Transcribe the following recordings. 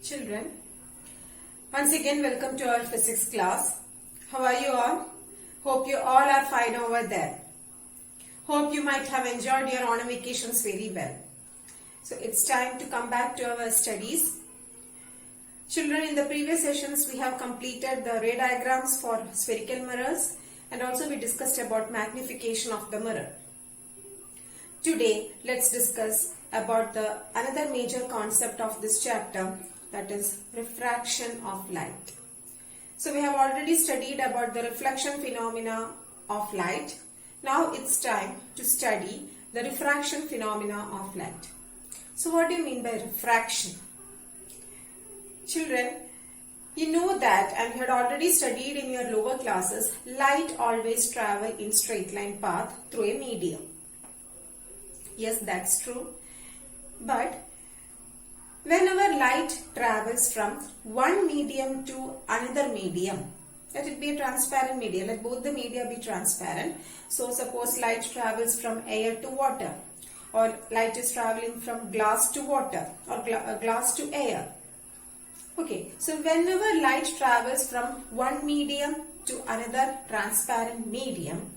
Children, once again welcome to our physics class. How are you all? Hope you all are fine over there. Hope you might have enjoyed your autumn vacations very well. So it's time to come back to our studies. Children, in the previous sessions we have completed the ray diagrams for spherical mirrors and also we discussed about magnification of the mirror. Today let's discuss about the another major concept of this chapter, that is refraction of light. So we have already studied about the reflection phenomena of light. Now it's time to study the refraction phenomena of light. So what do you mean by refraction? Children, you know that, and you had already studied in your lower classes, light always travels in straight line path through a medium. Yes, that's true. But whenever light travels from one medium to another medium, let it be a transparent medium, let both the media be transparent. So suppose light travels from air to water, or light is traveling from glass to water, or glass to air. Okay, so whenever light travels from one medium to another transparent medium,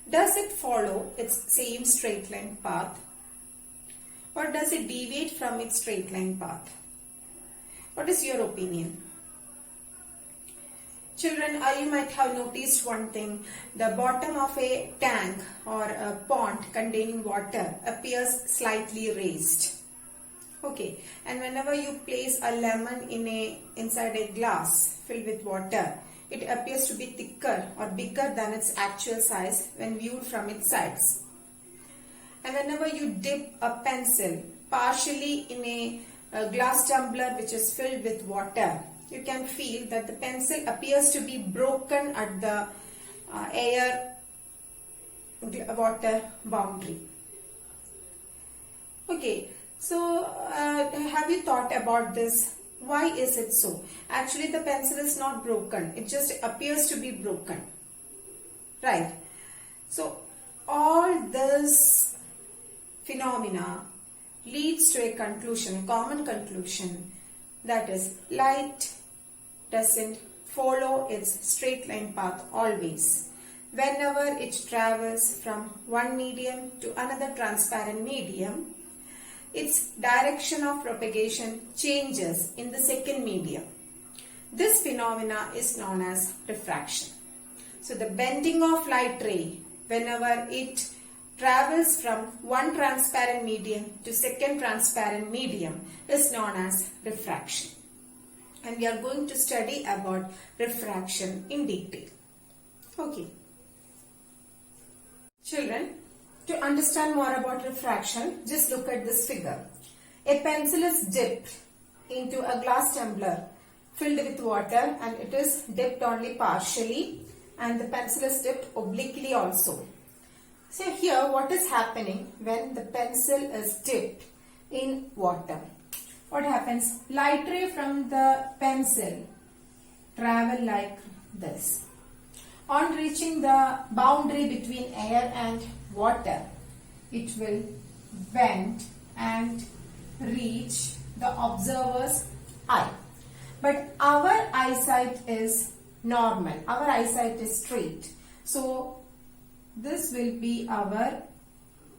does it follow its same straight line path? Or does it deviate from its straight line path? What is your opinion? Children, you might have noticed one thing. The bottom of a tank or a pond containing water appears slightly raised. Okay, and whenever you place a lemon inside a glass filled with water, it appears to be thicker or bigger than its actual size when viewed from its sides. And whenever you dip a pencil partially in a glass tumbler which is filled with water, you can feel that the pencil appears to be broken at the air-water boundary. Okay, so have you thought about this? Why is it so? Actually, the pencil is not broken. It just appears to be broken. Right. So, all this phenomena leads to a conclusion, a common conclusion, that is light doesn't follow its straight line path always. Whenever it travels from one medium to another transparent medium, its direction of propagation changes in the second medium. This phenomena is known as refraction. So the bending of light ray whenever it travels from one transparent medium to second transparent medium is known as refraction. And we are going to study about refraction in detail. Okay. Children, to understand more about refraction, just look at this figure. A pencil is dipped into a glass tumbler filled with water, and it is dipped only partially, and the pencil is dipped obliquely also. So here what is happening when the pencil is dipped in water? What happens? Light ray from the pencil travel like this. On reaching the boundary between air and water, it will bend and reach the observer's eye. But our eyesight is normal. Our eyesight is straight. So this will be our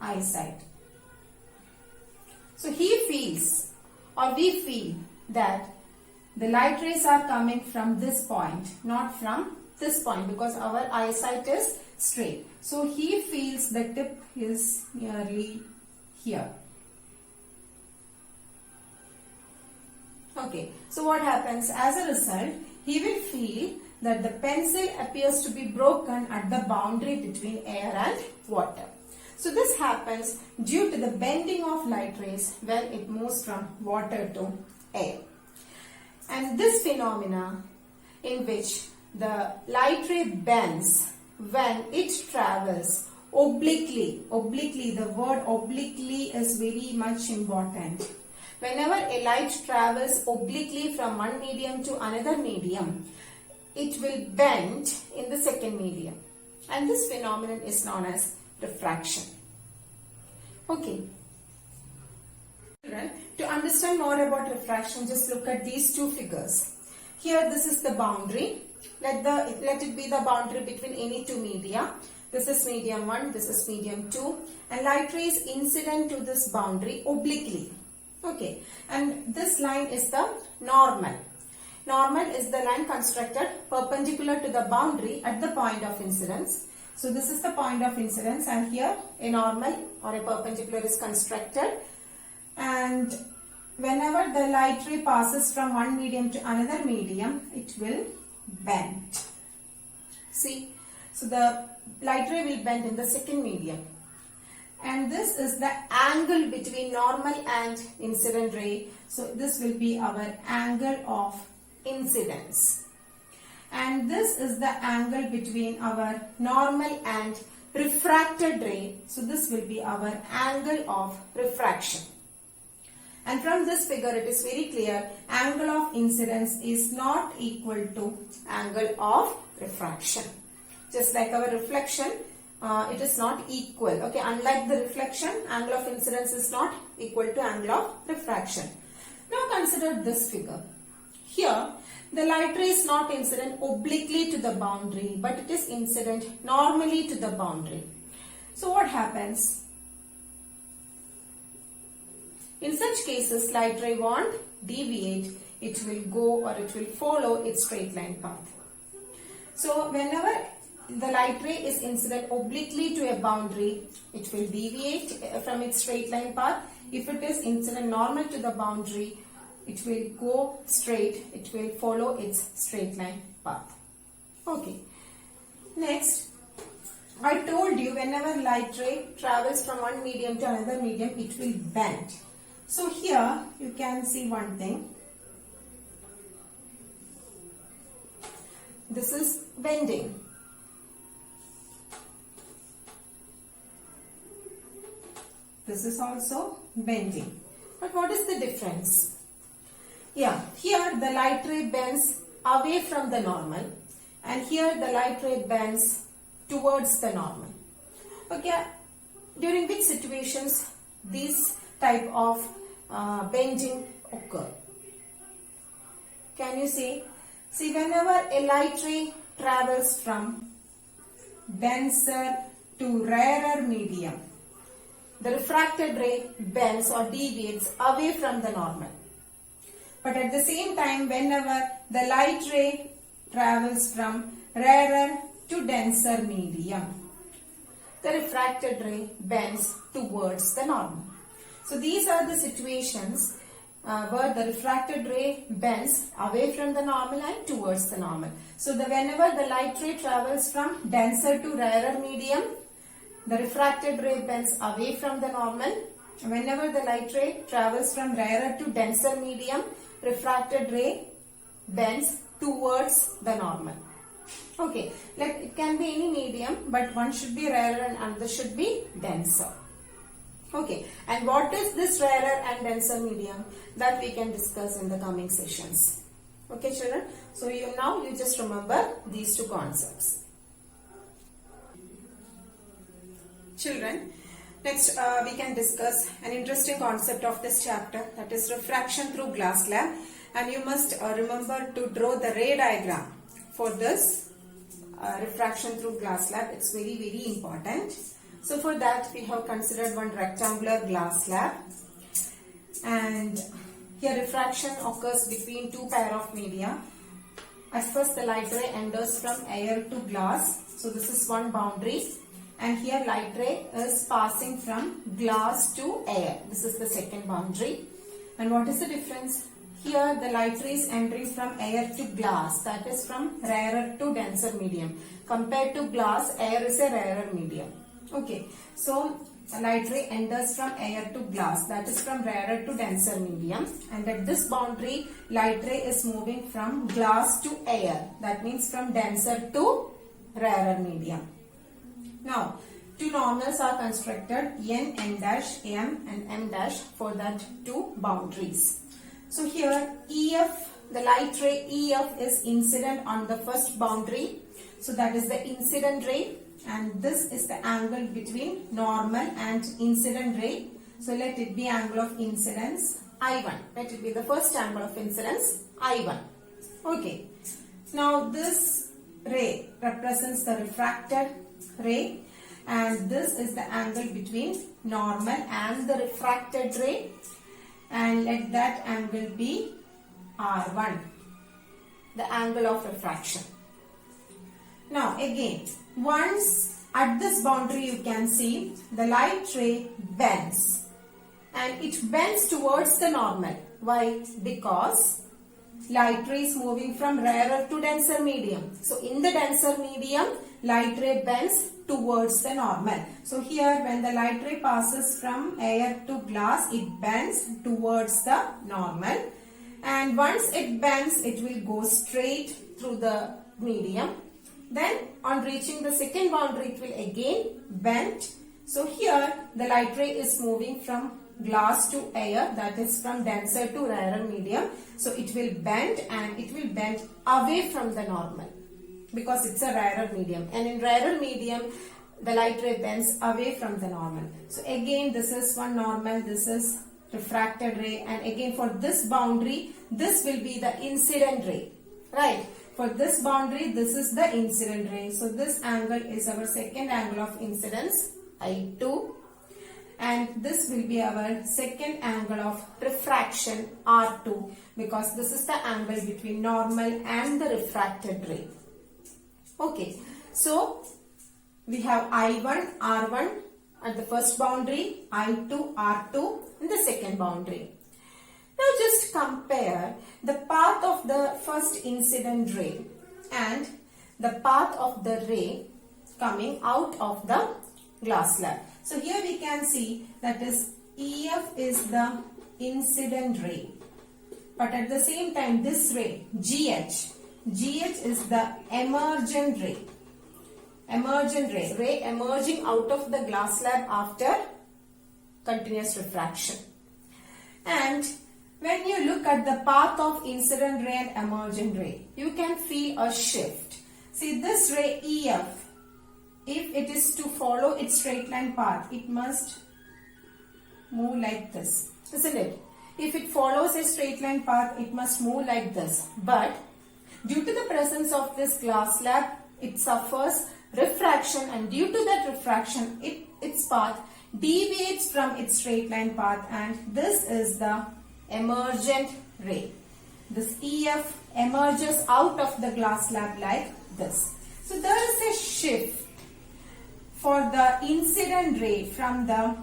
eyesight. So he feels, or we feel, that the light rays are coming from this point, not from this point, because our eyesight is straight. So he feels the tip is nearly here. Okay, so what happens? As a result, he will feel that the pencil appears to be broken at the boundary between air and water. So this happens due to the bending of light rays when it moves from water to air. And this phenomena in which the light ray bends when it travels obliquely, the word obliquely is very much important. Whenever a light travels obliquely from one medium to another medium, it will bend in the second medium, and this phenomenon is known as refraction. Okay. Right. To understand more about refraction, just look at these two figures. Here, this is the boundary. Let it be the boundary between any two media. This is medium 1, this is medium 2, and light ray is incident to this boundary obliquely. Okay, and this line is the normal. Normal is the line constructed perpendicular to the boundary at the point of incidence. So this is the point of incidence, and here a normal or a perpendicular is constructed. And whenever the light ray passes from one medium to another medium, it will bend. See, so the light ray will bend in the second medium. And this is the angle between normal and incident ray. So this will be our angle of incidence. And this is the angle between our normal and refracted ray. So this will be our angle of refraction. And from this figure, it is very clear, angle of incidence is not equal to angle of refraction. Just like our reflection, it is not equal. Okay, unlike the reflection, angle of incidence is not equal to angle of refraction. Now consider this figure. Here, the light ray is not incident obliquely to the boundary, but it is incident normally to the boundary. So what happens? In such cases, light ray won't deviate. It will go or it will follow its straight line path. So whenever the light ray is incident obliquely to a boundary, it will deviate from its straight line path. If it is incident normal to the boundary, it will go straight. It will follow its straight line path. Okay. Next, I told you whenever light ray travels from one medium to another medium, it will bend. So here you can see one thing. This is bending. This is also bending. But what is the difference? Yeah, here the light ray bends away from the normal, and here the light ray bends towards the normal. Okay, during which situations these type of bending occur? Can you see? See, whenever a light ray travels from denser to rarer medium, the refracted ray bends or deviates away from the normal. But at the same time, whenever the light ray travels from rarer to denser medium, the refracted ray bends towards the normal. So these are the situations where the refracted ray bends away from the normal and towards the normal. So whenever the light ray travels from denser to rarer medium, the refracted ray bends away from the normal. Whenever the light ray travels from rarer to denser medium, refracted ray bends towards the normal. Okay, like it can be any medium, but one should be rarer and another should be denser. Okay, and what is this rarer and denser medium? That we can discuss in the coming sessions. Okay, children. So you just remember these two concepts. Children, next we can discuss an interesting concept of this chapter, that is refraction through glass slab, and you must remember to draw the ray diagram for this refraction through glass slab. It's very, very important. So for that we have considered one rectangular glass slab, and here refraction occurs between two pair of media. At first the light ray enters from air to glass, so this is one boundary. And here light ray is passing from glass to air. This is the second boundary. And what is the difference? Here the light ray is entering from air to glass, that is from rarer to denser medium. Compared to glass, air is a rarer medium. Okay, so light ray enters from air to glass, that is from rarer to denser medium. And at this boundary, light ray is moving from glass to air, that means from denser to rarer medium. Now, two normals are constructed, n, n dash, m and m dash, for that two boundaries. So here EF, the light ray EF is incident on the first boundary. So that is the incident ray, and this is the angle between normal and incident ray. So let it be angle of incidence I1. Let it be the first angle of incidence I1. Okay. Now this ray represents the refracted ray, and this is the angle between normal and the refracted ray, and let that angle be R1, the angle of refraction. Now again, once at this boundary you can see the light ray bends, and it bends towards the normal. Why? Because light ray is moving from rarer to denser medium. So in the denser medium, light ray bends towards the normal. So here when the light ray passes from air to glass, it bends towards the normal. And once it bends, it will go straight through the medium. Then on reaching the second boundary, it will again bend. So here the light ray is moving from glass to air, that is from denser to rarer medium. So it will bend, and it will bend away from the normal because it's a rarer medium, and in rarer medium the light ray bends away from the normal. So again this is one normal, this is refracted ray, and again for this boundary this will be the incident ray, right? For this boundary this is the incident ray. So this angle is our second angle of incidence I2, and this will be our second angle of refraction R2, because this is the angle between normal and the refracted ray. Okay, so we have I1, R1 at the first boundary, I2, R2 in the second boundary. Now just compare the path of the first incident ray and the path of the ray coming out of the glass slab. So here we can see that is EF is the incident ray, but at the same time this ray GH is the emergent ray. Emergent ray emerging out of the glass slab after continuous refraction. And when you look at the path of incident ray and emergent ray, you can feel a shift. See this ray EF, if it is to follow its straight line path, it must move like this, isn't it? If it follows a straight line path, it must move like this. But due to the presence of this glass slab, it suffers refraction, and due to that refraction, its path deviates from its straight line path, and this is the emergent ray. This EF emerges out of the glass slab like this. So there is a shift for the incident ray from the,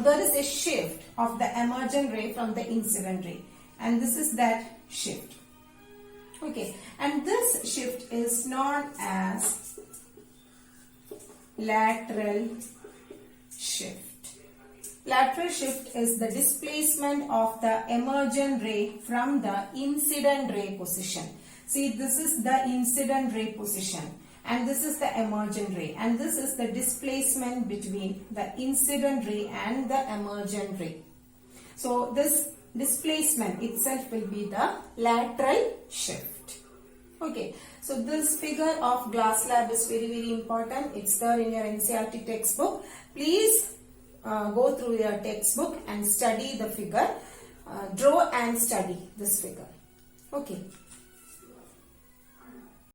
there is a shift of the emergent ray from the incident ray, and this is that shift. Okay, and this shift is known as lateral shift. Lateral shift is the displacement of the emergent ray from the incident ray position. See, this is the incident ray position, and this is the emergent ray, and this is the displacement between the incident ray and the emergent ray. So this displacement itself will be the lateral shift. Okay, so this figure of glass slab is very important. It's there in your NCERT textbook. Please go through your textbook and study the figure. Draw and study this figure. Okay.